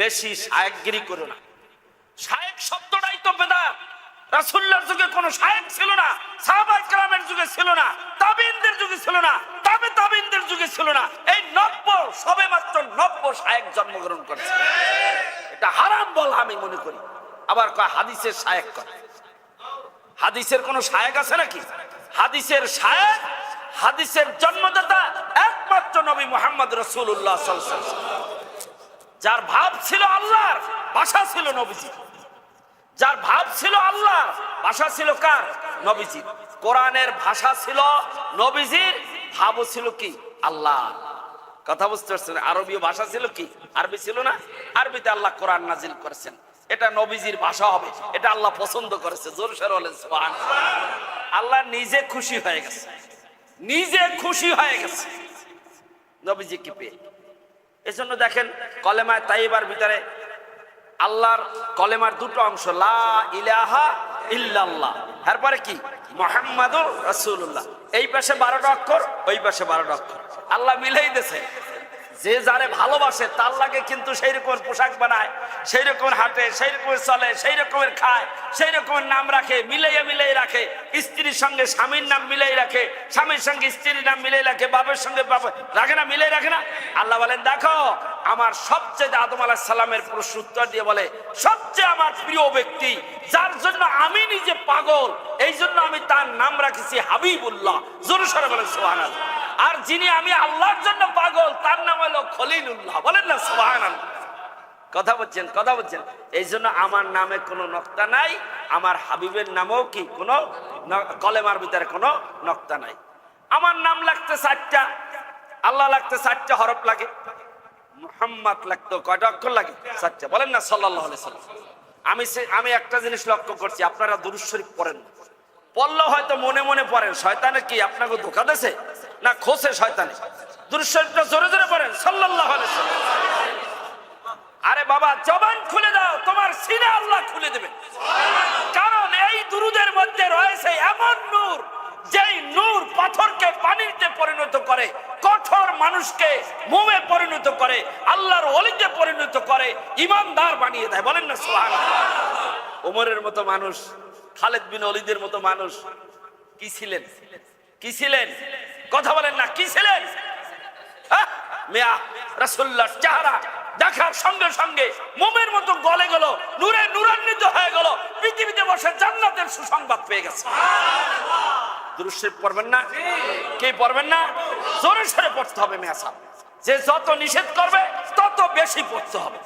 বেশি শায়েকগিরি করো না। শায়েক শব্দটাই তো বেদাত। রাসূলুল্লাহর যুগে কোনো শায়েক ছিল না, সাহাবায়ে কেরামের যুগে ছিল না, তাবিঈনদের যুগে ছিল না, তাবে তাবিঈনদের যুগে ছিল না। এই সবেমাত্র 90 শায়েক জন্মগ্রহণ করেছে। এটা হারাম বলা আমি মনে করি। আবার কয় হাদিসের শায়েক করে। হাদিসের কোনো শায়েক আছে নাকি? হাদিসের শায়েক, হাদিসের জন্মদাতা একমাত্র নবী মুহাম্মদ রাসূলুল্লাহ সাল্লাল্লাহু আলাইহি ওয়াসাল্লাম। যার ভাব ছিল আল্লাহর, ভাষা ছিল নবীজি। যার ভাব ছিল আল্লাহর, ভাষা ছিল কার? নবীজির। কোরআনের ভাষা ছিল নবীজির, ভাবও ছিল কি? আল্লাহ। কথা বুঝতে পারছেন? আরবীয় ভাষা ছিল কি? আরবি ছিল না? আরবিতে আল্লাহ কোরআন নাজিল করেছেন। এটা নবীজির ভাষা হবে, এটা আল্লাহ পছন্দ করেছে। জোরে সোরে বলেন সুবহানাল্লাহ। আল্লাহ নিজে খুশি হয়ে গেছে, নিজে খুশি হয়ে গেছে নবীজিকে পেয়ে। এজন্য দেখেন কলেমায়ে তাইয়্যিবার ভিতরে আল্লাহর কলেমার দুটো অংশ, লা ইলাহা ইল্লাল্লাহ, এরপরে কি? মুহাম্মাদুর রাসূলুল্লাহ। এই পাশে 12টা অক্ষর, ওই পাশে 12টা অক্ষর। আল্লাহ মিলাই দিয়েছে। যে যারে ভালোবাসে তার লাগে কিন্তু সেই রকমের পোশাক বানায়, সেই রকমের হাঁটে, সেই রকমের চলে, সেই রকমের খায়, সেই রকমের নাম রাখে, মিলাই রাখে। স্ত্রীর সঙ্গে স্বামীর নাম মিলাই রাখে, স্বামীর সঙ্গে স্ত্রীর নাম মিলাই রাখে, বাবার সঙ্গে বাবা রাখে না, মিলাই রাখে না। আল্লাহ বলেন দেখো আমার সবচেয়ে, আদম আলাইহিস সালামের প্রশ্ন উত্তর দিয়ে বলে সবচেয়ে আমার প্রিয় ব্যক্তি, যার জন্য আমি নিজে পাগল, এই জন্য আমি তার নাম রাখেছি হাবিবুল্লাহ। জোরে সোরে বলেন সুবহানাল্লাহ। আর যিনি আমি আল্লাহর জন্য পাগল, তার নাম হলো খলিলুল্লাহ। বলেন না সুবহানাল্লাহ। কথা বলছেন, কথা বলছেন। এই জন্য আমার নামে কোনো নক্তা নাই, আমার হাবিবের নামেও কি কোনো কলেমার ভিতরে কোনো নক্তা নাই। আমার নাম লাগতে 4টা, আল্লাহ লাগতে 4টা হরফ লাগে, মুহাম্মদ লাগতো কয়টা অক্ষর লাগে? 4টা। বলেন না সাল্লাল্লাহু আলাইহি সাল্লাম। আমি একটা জিনিস লক্ষ্য করছি, আপনারা দুরূদ শরীফ পড়েন, পড়লেও হয়তো মনে মনে পড়েন। শয়তানে কি আপনাকে ধোঁকা দেছে না খোসে শয়তানে? দুরূদ শরীফটা জোরে জোরে পড়েন সাল্লাল্লাহু আলাইহি সাল্লাম। আরে বাবা জবান খুলে দাও, তোমার সিনা আল্লাহ খুলে দেবে। কারণ এই দুরুদের মধ্যে রয়েছে এমন নূর, যেই নূর পাথরকে পানিতে পরিণত করে, কঠোর মানুষকে মোমে পরিণত করে, আল্লাহর ওলিতে পরিণত করে, ইমানদার বানিয়ে দেয়। বলেন না সুবহানাল্লাহ। ওমরের মতো মানুষ, খালেদ বিন ওলীদের মতো মানুষ কি ছিলেন? কি ছিলেন? কথা বলেন না, কি ছিলেন? মিয়া রাসূলুল্লাহর চেহারা দেখার সঙ্গে সঙ্গে মোমের মতো গলে গেল, নূরে নূরান্বিত হয়ে গেল, পৃথিবীতে বসে জান্নাতের সুসংবাদ পেয়ে গেছে। দুরূদ শরীফ পড়বেন না? কে পড়বেন না? জোরে সোরে পড়তে হবে মিয়া সাহেব। যে যত নিষেধ করবে তত বেশি পড়তে হবে।